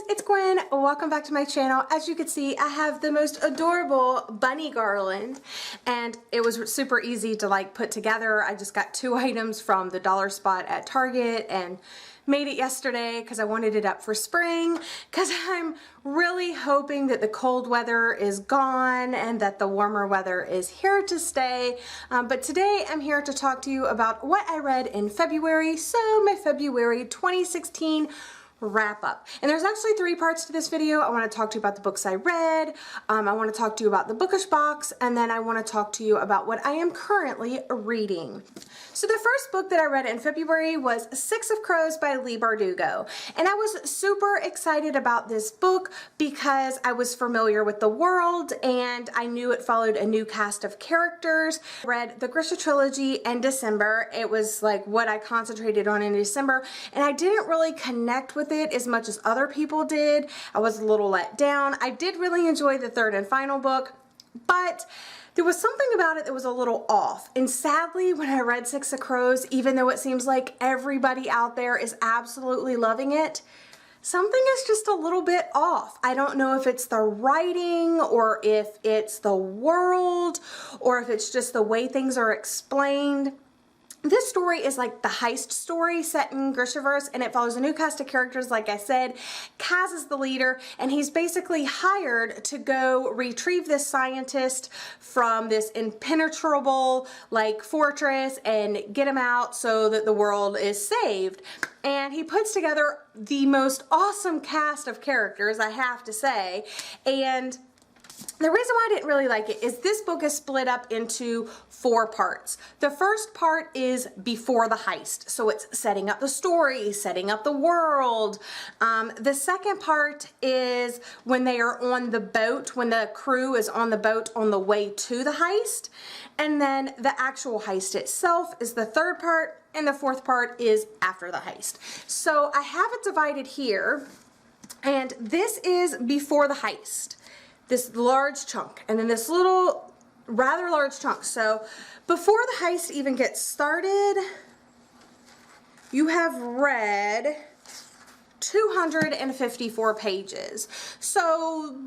it's Gwen. Welcome back to my channel. As you can see, I have the most adorable bunny garland, and it was super easy to like put together. I just got 2 items from the dollar spot at Target and made it yesterday because I wanted it up for spring, because I'm really hoping that the cold weather is gone and that the warmer weather is here to stay. But today I'm here to talk to you about what I read in February, so my February 2016 wrap up. And there's actually 3 parts to this video. I want to talk to you about the books I read, I want to talk to you about the Bookish Box, and then I want to talk to you about what I am currently reading. So the first book that I read in February was 6 of Crows by Leigh Bardugo. And I was super excited about this book because I was familiar with the world and I knew it followed a new cast of characters. I read the Grisha trilogy in December. It was like what I concentrated on in December, and I didn't really connect with it as much as other people did. I was a little let down. I did really enjoy the 3rd and final book, but there was something about it that was a little off. And sadly, when I read 6 of Crows, even though it seems like everybody out there is absolutely loving it, something is just a little bit off. I don't know if it's the writing or if it's the world or if it's just the way things are explained. This story is like the heist story set in Grishaverse, and it follows a new cast of characters. Like I said, Kaz is the leader, and he's basically hired to go retrieve this scientist from this impenetrable like fortress and get him out so that the world is saved. And he puts together the most awesome cast of characters, I have to say. And the reason why I didn't really like it is this book is split up into 4 parts. The first part is before the heist, so it's setting up the story, setting up the world. The second part is when they are on the boat, when the crew is on the boat on the way to the heist. And then the actual heist itself is the 3rd part, and the 4th part is after the heist. So I have it divided here, and this is before the heist. This large chunk, and then this little rather large chunk. So before the heist even gets started, you have read 254 pages. So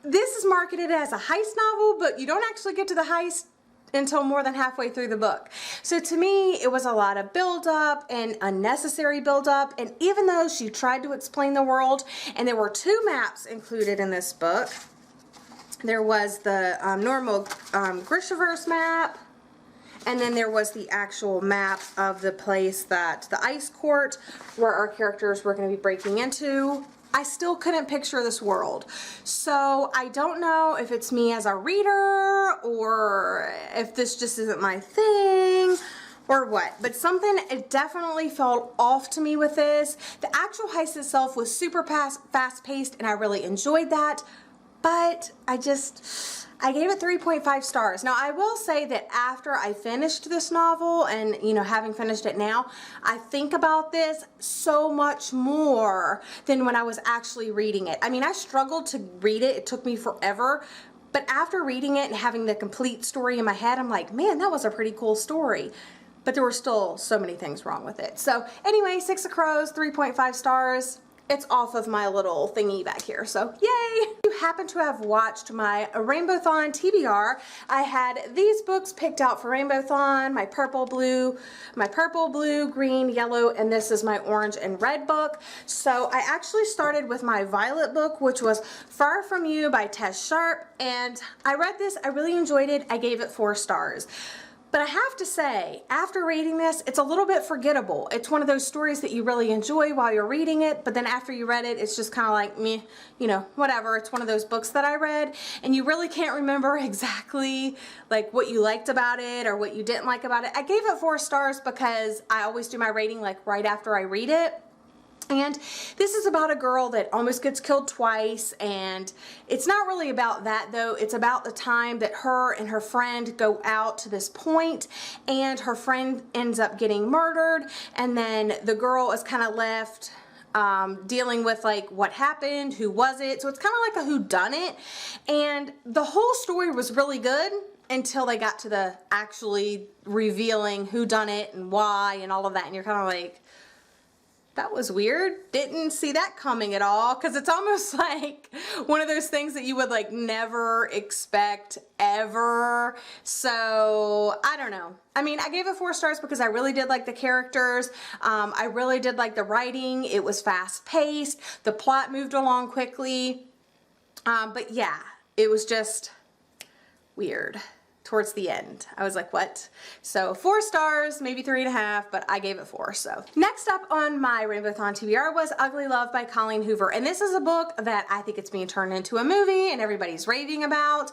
this is marketed as a heist novel, but you don't actually get to the heist until more than halfway through the book. So to me, it was a lot of build-up and unnecessary build-up. And even though she tried to explain the world, and there were 2 maps included in this book, there was the normal Grishaverse map, and then there was the actual map of the place that the ice court where our characters were going to be breaking into. I still couldn't picture this world. So I don't know if it's me as a reader or if this just isn't my thing or what, but something, it definitely felt off to me with this. The actual heist itself was super fast-paced, and I really enjoyed that. But I gave it 3.5 stars. Now, I will say that after I finished this novel and, you know, having finished it now, I think about this so much more than when I was actually reading it. I mean, I struggled to read it. It took me forever. But after reading it and having the complete story in my head, I'm like, man, that was a pretty cool story. But there were still so many things wrong with it. So anyway, 6 of Crows, 3.5 stars. It's off of my little thingy back here, so yay! If you happen to have watched my Rainbow-thon TBR, I had these books picked out for Rainbow-thon, my purple, blue, green, yellow, and this is my orange and red book. So I actually started with my violet book, which was Far From You by Tess Sharp, and I read this, I really enjoyed it, I gave it 4 stars. But I have to say, after reading this, it's a little bit forgettable. It's one of those stories that you really enjoy while you're reading it, but then after you read it, it's just kind of like, meh, you know, whatever. It's one of those books that I read, and you really can't remember exactly like what you liked about it or what you didn't like about it. I gave it 4 stars because I always do my rating like right after I read it. And this is about a girl that almost gets killed twice, and it's not really about that though. It's about the time that her and her friend go out to this point, and her friend ends up getting murdered, and then the girl is kind of left dealing with like what happened, who was it. So it's kind of like a whodunit, and the whole story was really good until they got to the actually revealing who done it and why and all of that, and you're kind of like, that was weird. Didn't see that coming at all, because it's almost like one of those things that you would like never expect ever. So I don't know. I mean, I gave it 4 stars because I really did like the characters. I really did like the writing. It was fast paced. The plot moved along quickly. But yeah, it was just weird towards the end. I was like, what? So 4 stars, maybe 3.5, but I gave it 4. So next up on my Rainbowthon TBR was Ugly Love by Colleen Hoover. And this is a book that I think it's being turned into a movie and everybody's raving about.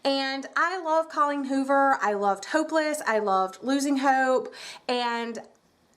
And I love Colleen Hoover. I loved Hopeless. I loved Losing Hope. And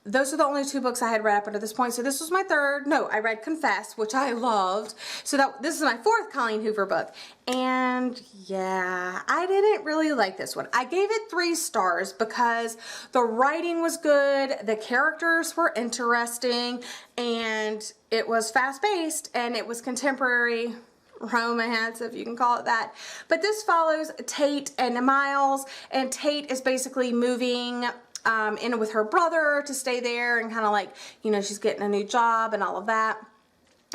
those are the only 2 books I had read up until this point. So this was my 3rd. No, I read Confess, which I loved. So this is my 4th Colleen Hoover book. And yeah, I didn't really like this one. I gave it 3 stars because the writing was good, the characters were interesting, and it was fast-paced, and it was contemporary romance, if you can call it that. But this follows Tate and Miles, and Tate is basically moving in with her brother to stay there, and kind of like, you know, she's getting a new job and all of that.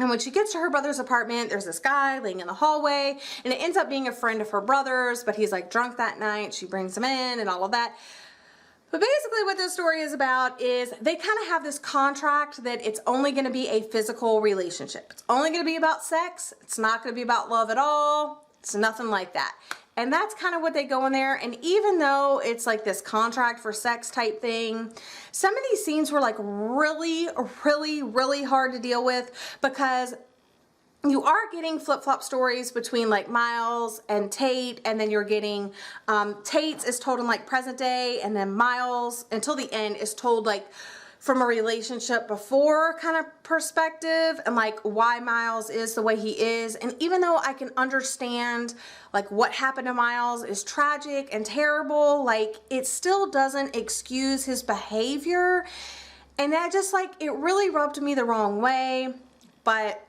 And when she gets to her brother's apartment, there's this guy laying in the hallway, and it ends up being a friend of her brother's, but he's like drunk that night. She brings him in and all of that. But basically what this story is about is they kind of have this contract that it's only going to be a physical relationship. It's only going to be about sex. It's not going to be about love at all. It's nothing like that. And that's kind of what they go in there. And even though it's like this contract for sex type thing, some of these scenes were like really, really, really hard to deal with, because you are getting flip-flop stories between like Miles and Tate, and then you're getting Tate's is told in like present day, and then Miles until the end is told like from a relationship before kind of perspective, and like why Miles is the way he is. And even though I can understand like what happened to Miles is tragic and terrible, like it still doesn't excuse his behavior. And that just like, it really rubbed me the wrong way. But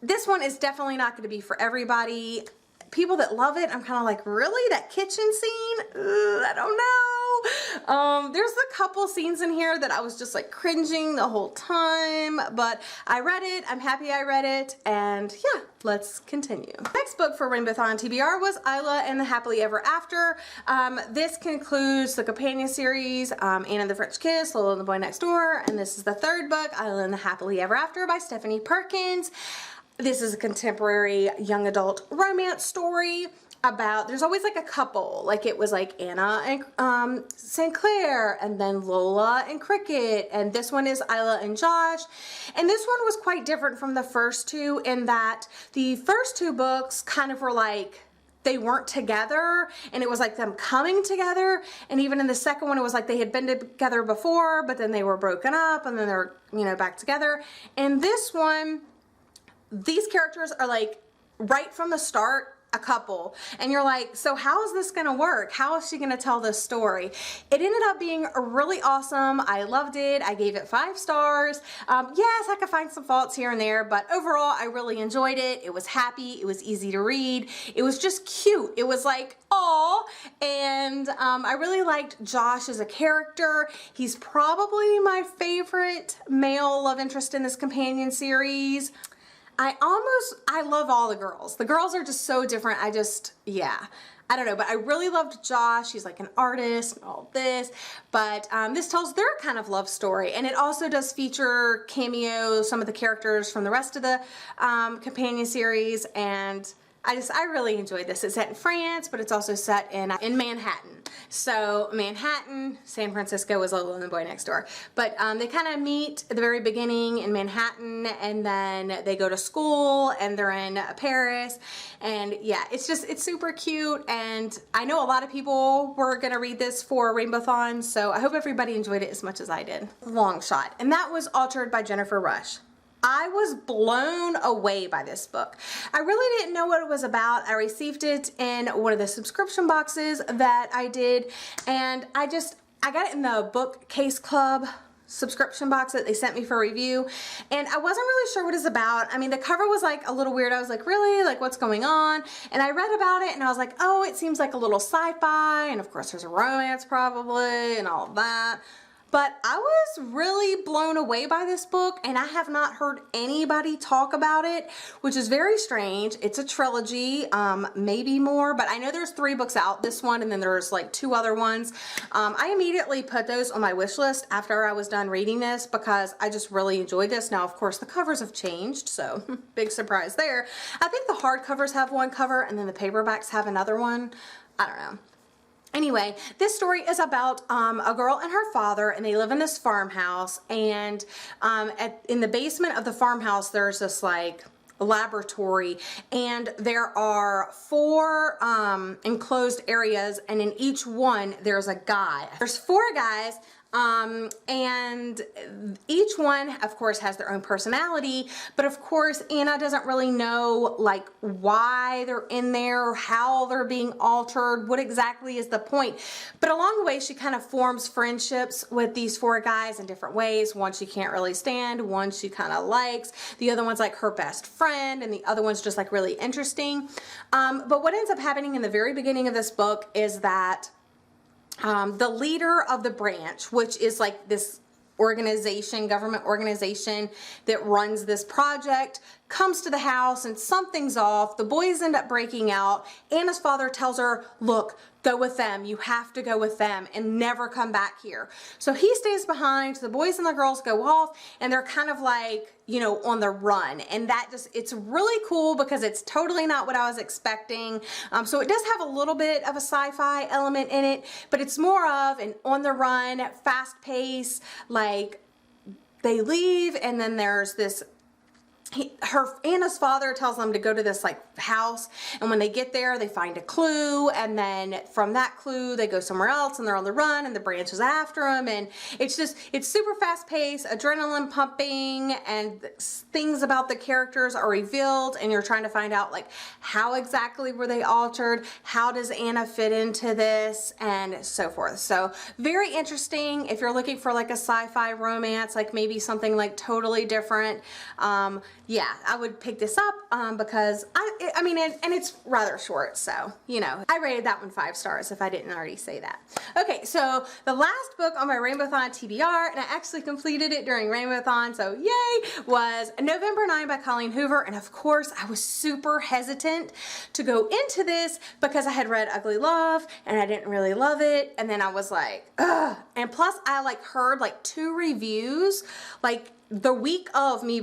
this one is definitely not going to be for everybody. People that love it, I'm kind of like, really? That kitchen scene? I don't know. There's a couple scenes in here that I was just like cringing the whole time, but I read it. I'm happy I read it, and yeah, let's continue. Next book for Rainbowthon TBR was Isla and the Happily Ever After. This concludes the companion series, Anne and the French Kiss, Lola and the Boy Next Door, and this is the 3rd book, Isla and the Happily Ever After by Stephanie Perkins. This is a contemporary young adult romance story about, there's always like a couple, like it was like Anna and St. Clair, and then Lola and Cricket, and this one is Isla and Josh. And this one was quite different from the first 2 in that the first 2 books kind of were like, they weren't together, and it was like them coming together. And even in the second one, it was like they had been together before, but then they were broken up, and then they're, you know, back together. And this one, these characters are like right from the start a couple, and you're like, so how is this gonna work? How is she gonna tell this story? It ended up being really awesome. I loved it. I gave it 5 stars. Yes, I could find some faults here and there, but overall I really enjoyed it. It was happy. It was easy to read. It was just cute. It was like, aw. And I really liked Josh as a character. He's probably my favorite male love interest in this companion series. I love all the girls. The girls are just so different. Yeah, I don't know, but I really loved Josh. He's like an artist and all this, but this tells their kind of love story, and it also does feature cameo some of the characters from the rest of the companion series, and I really enjoyed this. It's set in France, but it's also set in Manhattan. So Manhattan, San Francisco is Lola and the Boy Next Door. But they kind of meet at the very beginning in Manhattan, and then they go to school, and they're in Paris. And yeah, it's super cute. And I know a lot of people were going to read this for Rainbowthon, so I hope everybody enjoyed it as much as I did. Long Shot. And that was authored by Jennifer Rush. I was blown away by this book. I really didn't know what it was about. I received it in one of the subscription boxes that I did, and I got it in the Bookcase Club subscription box that they sent me for review, and I wasn't really sure what it's about. I mean, the cover was like a little weird. I was like, really? Like, what's going on? And I read about it, and I was like, oh, it seems like a little sci-fi, and of course there's a romance probably and all of that. but I was really blown away by this book, and I have not heard anybody talk about it, which is very strange. It's a trilogy, maybe more, but I know there's 3 books out, this one, and then there's like 2 other ones. I immediately put those on my wish list after I was done reading this because I just really enjoyed this. Now, of course, the covers have changed, so big surprise there. I think the hardcovers have one cover and then the paperbacks have another one. I don't know. Anyway, this story is about a girl and her father, and they live in this farmhouse, and in the basement of the farmhouse there's this like laboratory, and there are 4 enclosed areas, and in each one there's a guy. There's 4 guys, and each one of course has their own personality, but of course Anna doesn't really know like why they're in there, how they're being altered, what exactly is the point. But along the way she kind of forms friendships with these 4 guys in different ways. One she can't really stand, one she kind of likes, the other one's like her best friend, and the other one's just like really interesting. But what ends up happening in the very beginning of this book is that the leader of the branch, which is like this organization, government organization that runs this project, comes to the house and something's off. The boys end up breaking out. Anna's father tells her, look, go with them. You have to go with them and never come back here. So he stays behind. The boys and the girls go off, and they're kind of like, you know, on the run. And that just, it's really cool because it's totally not what I was expecting. So it does have a little bit of a sci-fi element in it, but it's more of an on the run, fast pace, like they leave and then there's this Anna's father tells them to go to this like house, and when they get there they find a clue, and then from that clue they go somewhere else and they're on the run and the branch is after them, and it's super fast paced, adrenaline pumping, and things about the characters are revealed, and you're trying to find out like how exactly were they altered, how does Anna fit into this, and so forth. So very interesting if you're looking for like a sci-fi romance, like maybe something like totally different. Yeah, I would pick this up because I mean, and it's rather short, so, you know, I rated that one 5 stars if I didn't already say that. Okay, so the last book on my Rainbowthon TBR, and I actually completed it during Rainbowthon, so yay, was November 9 by Colleen Hoover, and of course I was super hesitant to go into this because I had read Ugly Love and I didn't really love it, and then I was like, ugh, and plus I like heard like 2 reviews, like the week of me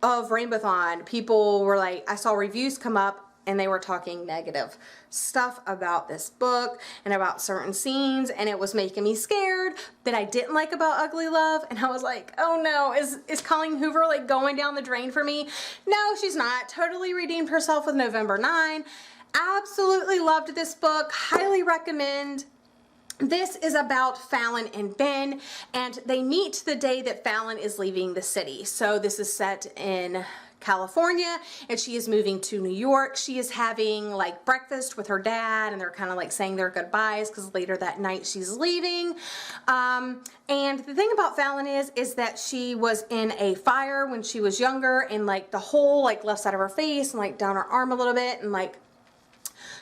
of Rainbowthon, people were like, I saw reviews come up and they were talking negative stuff about this book and about certain scenes, and it was making me scared that I didn't like about Ugly Love, and I was like, oh no, is Colleen Hoover like going down the drain for me? No, she's not. Totally redeemed herself with November 9. Absolutely loved this book. Highly recommend. This is about Fallon and Ben, and they meet the day that Fallon is leaving the city. So this is set in California, and she is moving to New York. She is having like breakfast with her dad, and they're kind of like saying their goodbyes because later that night she's leaving. And the thing about Fallon is that she was in a fire when she was younger, and like the whole like left side of her face and like down her arm a little bit, and like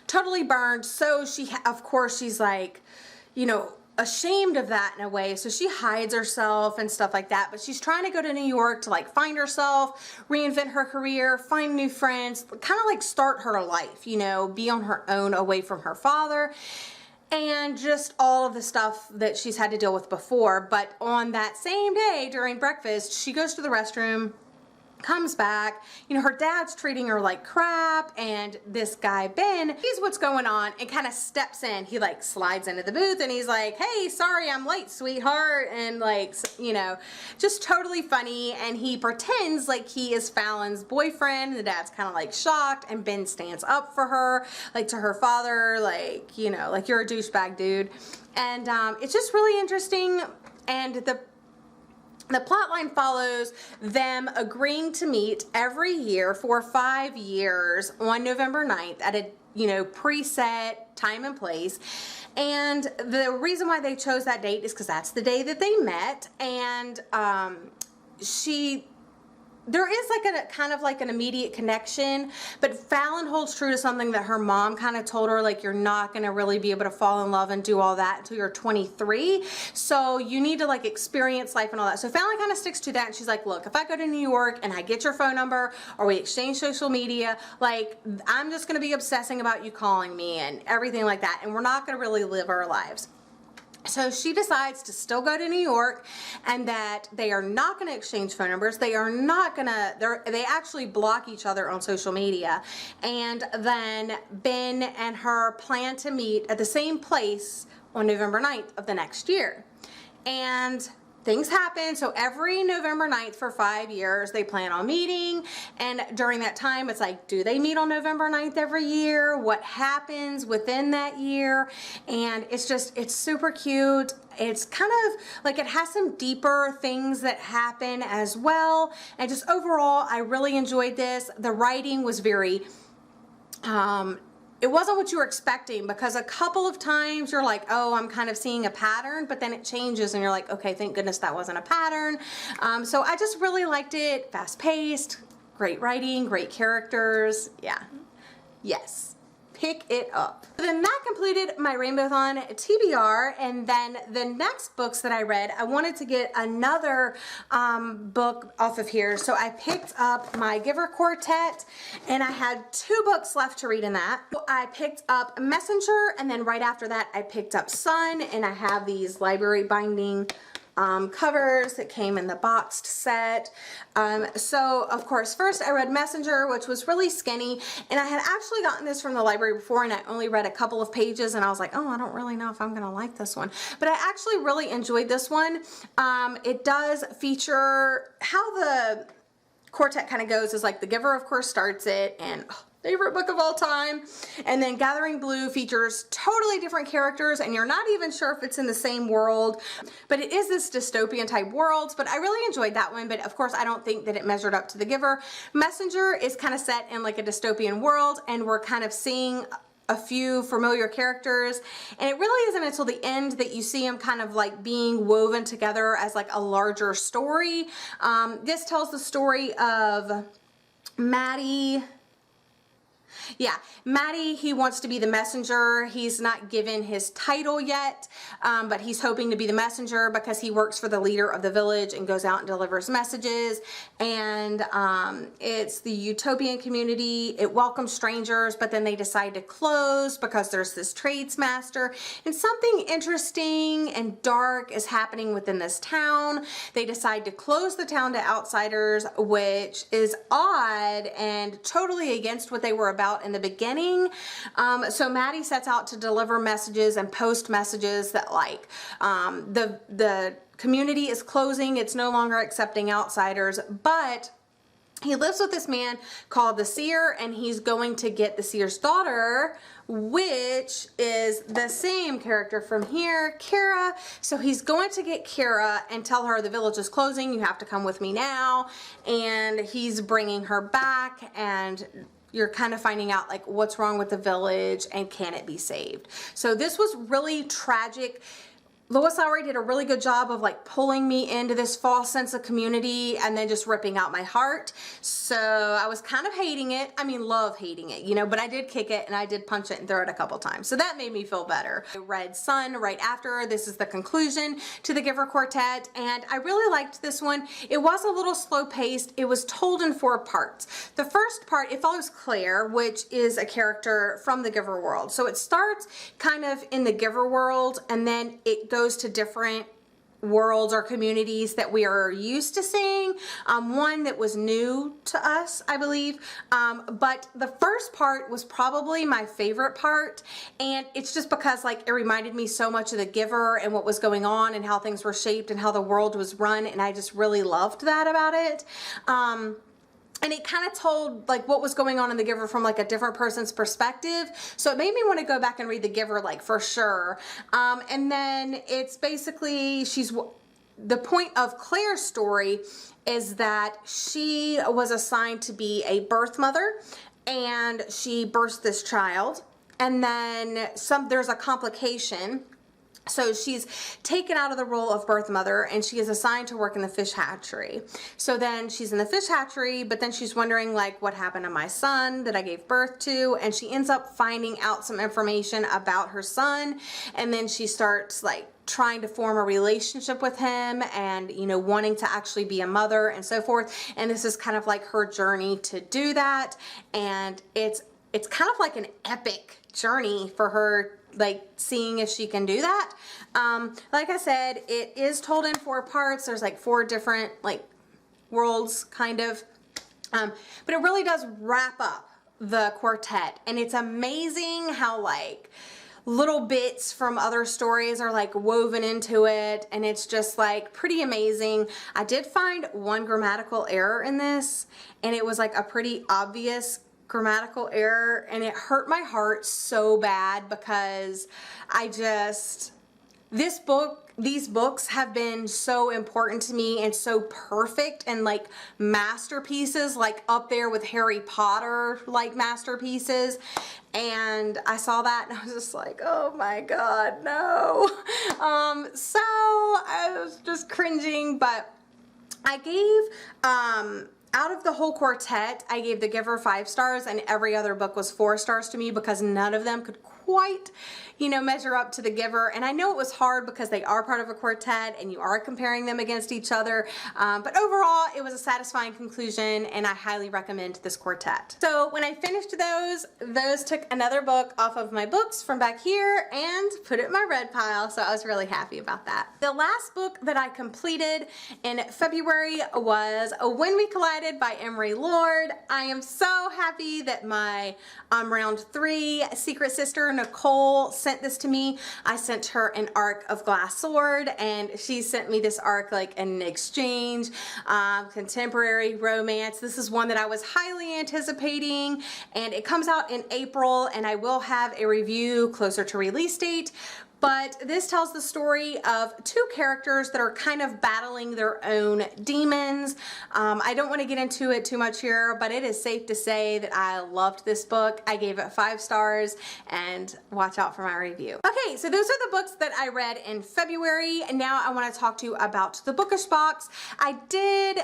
totally burned. So she, of course, she's like, you know, ashamed of that in a way, so she hides herself and stuff like that, but she's trying to go to New York to like find herself, reinvent her career, find new friends, kind of like start her life, you know, be on her own away from her father, and just all of the stuff that she's had to deal with before. But on that same day during breakfast, she goes to the restroom, comes back, you know, her dad's treating her like crap, and this guy Ben sees what's going on and kind of steps in. He like slides into the booth and he's like, hey, sorry I'm late, sweetheart, and like, you know, just totally funny, and he pretends like he is Fallon's boyfriend, and the dad's kind of like shocked, and Ben stands up for her, like to her father, like, you know, like, you're a douchebag, dude. And it's just really interesting, and the plot line follows them agreeing to meet every year for 5 years on November 9th at a, you know, preset time and place. And the reason why they chose that date is because that's the day that they met. And there is like a kind of like an immediate connection, but Fallon holds true to something that her mom kind of told her, like, you're not going to really be able to fall in love and do all that until you're 23. So you need to like experience life and all that. So Fallon kind of sticks to that. And she's like, look, if I go to New York and I get your phone number or we exchange social media, like, I'm just going to be obsessing about you calling me and everything like that. And we're not going to really live our lives. So she decides to still go to New York, and that they are not going to exchange phone numbers. They are not going to, they actually block each other on social media. And then Ben and her plan to meet at the same place on November 9th of the next year. And things happen. So every November 9th for 5 years, they plan on meeting. And during that time, it's like, do they meet on November 9th every year? What happens within that year? And it's just, it's super cute. It's kind of like, it has some deeper things that happen as well. And just overall, I really enjoyed this. The writing was very, it wasn't what you were expecting, because a couple of times you're like, oh, I'm kind of seeing a pattern, but then it changes and you're like, okay, thank goodness that wasn't a pattern. So I just really liked it. Fast paced, great writing, great characters. Yeah. Yes. Pick it up. Then that completed my Rainbow-thon TBR, and then the next books that I read, I wanted to get another book off of here, so I picked up my Giver Quartet, and I had 2 books left to read in that. I picked up Messenger, and then right after that I picked up Sun, and I have these library binding covers that came in the boxed set. So of course, first I read Messenger, which was really skinny, and I had actually gotten this from the library before, and I only read a couple of pages, and I was like, oh, I don't really know if I'm gonna like this one, but I actually really enjoyed this one. It does feature how the quartet kind of goes is like the Giver, of course, starts it, and favorite book of all time. And then Gathering Blue features totally different characters, and you're not even sure if it's in the same world, but it is this dystopian type world. But I really enjoyed that one, but of course I don't think that it measured up to the Giver. Messenger is kind of set in like a dystopian world, and we're kind of seeing a few familiar characters, and it really isn't until the end that you see them kind of like being woven together as like a larger story. This tells the story of Maddie. Yeah, Maddie, he wants to be the messenger. He's not given his title yet, but he's hoping to be the messenger because he works for the leader of the village and goes out and delivers messages. And it's the utopian community. It welcomes strangers, but then they decide to close because there's this tradesmaster. And something interesting and dark is happening within this town. They decide to close the town to outsiders, which is odd and totally against what they were about in the beginning. So Maddie sets out to deliver messages and post messages that like the community is closing, it's no longer accepting outsiders, but he lives with this man called the Seer, and he's going to get the Seer's daughter, which is the same character from here, Kara. So he's going to get Kara and tell her the village is closing, you have to come with me now. And he's bringing her back, and you're kind of finding out like what's wrong with the village and can it be saved. So this was really tragic. Lois Lowry did a really good job of like pulling me into this false sense of community and then just ripping out my heart. So I was kind of hating it. I mean, love hating it, you know, but I did kick it and I did punch it and throw it a couple times. So that made me feel better. I read Sun right after. This is the conclusion to the Giver Quartet, and I really liked this one. It was a little slow paced. It was told in 4 parts. The first part, it follows Claire, which is a character from the Giver world. So it starts kind of in the Giver world, and then it goes to different worlds or communities that we are used to seeing. One that was new to us, I believe. But the first part was probably my favorite part. And it's just because like it reminded me so much of the Giver and what was going on and how things were shaped and how the world was run. And I just really loved that about it. And it kind of told like what was going on in the Giver from like a different person's perspective. So it made me want to go back and read the Giver like for sure. And then it's basically the point of Claire's story is that she was assigned to be a birth mother, and she births this child, and then there's a complication. So she's taken out of the role of birth mother and she is assigned to work in the fish hatchery. So then she's in the fish hatchery, but then she's wondering like what happened to my son that I gave birth to, and she ends up finding out some information about her son, and then she starts like trying to form a relationship with him and, you know, wanting to actually be a mother and so forth. And this is kind of like her journey to do that, and it's kind of like an epic journey for her, like seeing if she can do that. Like I said, it is told in 4 parts. There's like 4 different like worlds kind of, but it really does wrap up the quartet, and it's amazing how like little bits from other stories are like woven into it, and it's just like pretty amazing. I did find one grammatical error in this, and it was like a pretty obvious grammatical error, and it hurt my heart so bad because these books have been so important to me and so perfect and like masterpieces, like up there with Harry Potter like masterpieces. And I saw that and I was just like, oh my God, no. So I was just cringing, but I gave, out of the whole quartet, I gave The Giver 5 stars, and every other book was 4 stars to me because none of them could quite, you know, measure up to The Giver. And I know it was hard because they are part of a quartet and you are comparing them against each other. But overall, it was a satisfying conclusion, and I highly recommend this quartet. So when I finished those took another book off of my books from back here and put it in my red pile. So I was really happy about that. The last book that I completed in February was When We Collided by Emery Lord. I am so happy that my round 3 secret sister Nicole sent this to me. I sent her an arc of Glass Sword, and she sent me this arc like an exchange, contemporary romance. This is one that I was highly anticipating, and it comes out in April, and I will have a review closer to release date. But this tells the story of 2 characters that are kind of battling their own demons. I don't want to get into it too much here, but it is safe to say that I loved this book. I gave it 5 stars, and watch out for my review. Okay, so those are the books that I read in February, and now I want to talk to you about the Bookish Box. I did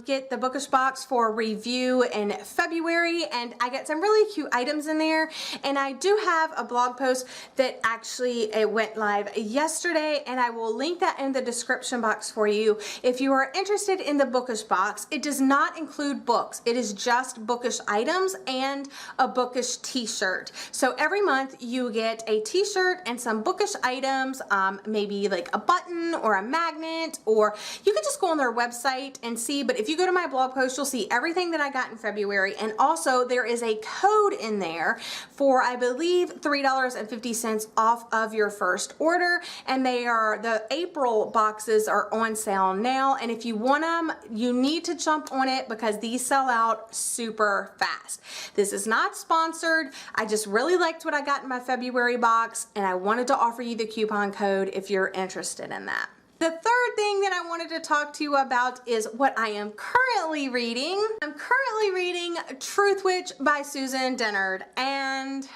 get the Bookish Box for review in February, and I got some really cute items in there, and I do have a blog post that actually went live yesterday, and I will link that in the description box for you. If you are interested in the Bookish Box, it does not include books. It is just bookish items and a bookish t-shirt. So every month you get a t-shirt and some bookish items, maybe like a button or a magnet, or you can just go on their website and see. But if you go to my blog post, you'll see everything that I got in February, and also there is a code in there for, I believe, $3.50 off of your first order, and the April boxes are on sale now, and if you want them, you need to jump on it because these sell out super fast. This is not sponsored. I just really liked what I got in my February box, and I wanted to offer you the coupon code if you're interested in that. The third thing that I wanted to talk to you about is what I am currently reading. I'm currently reading Truth Witch by Susan Dennard, and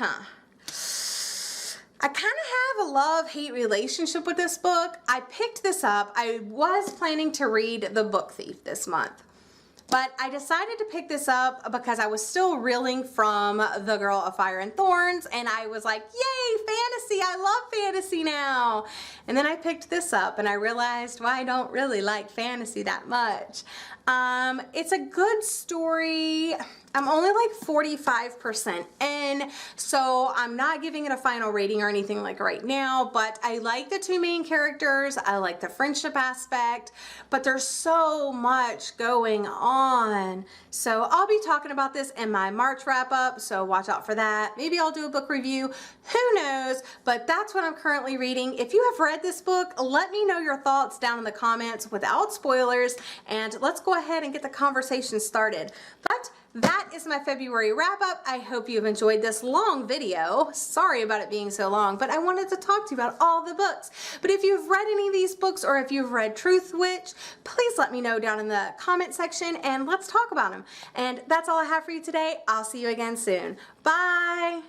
I kind of have a love-hate relationship with this book. I picked this up. I was planning to read The Book Thief this month, but I decided to pick this up because I was still reeling from The Girl of Fire and Thorns, and I was like, yay, fantasy, I love fantasy now. And then I picked this up and I realized, well, I don't really like fantasy that much. It's a good story. I'm only like 45% in, so I'm not giving it a final rating or anything like right now, but I like the 2 main characters. I like the friendship aspect, but there's so much going on. So I'll be talking about this in my March wrap up, so watch out for that. Maybe I'll do a book review, who knows, but that's what I'm currently reading. If you have read this book, let me know your thoughts down in the comments without spoilers, and let's go ahead and get the conversation started. But that is my February wrap up. I hope you've enjoyed this long video. Sorry about it being so long, but I wanted to talk to you about all the books. But if you've read any of these books, or if you've read Truth Witch, please let me know down in the comment section and let's talk about them. And that's all I have for you today. I'll see you again soon. Bye.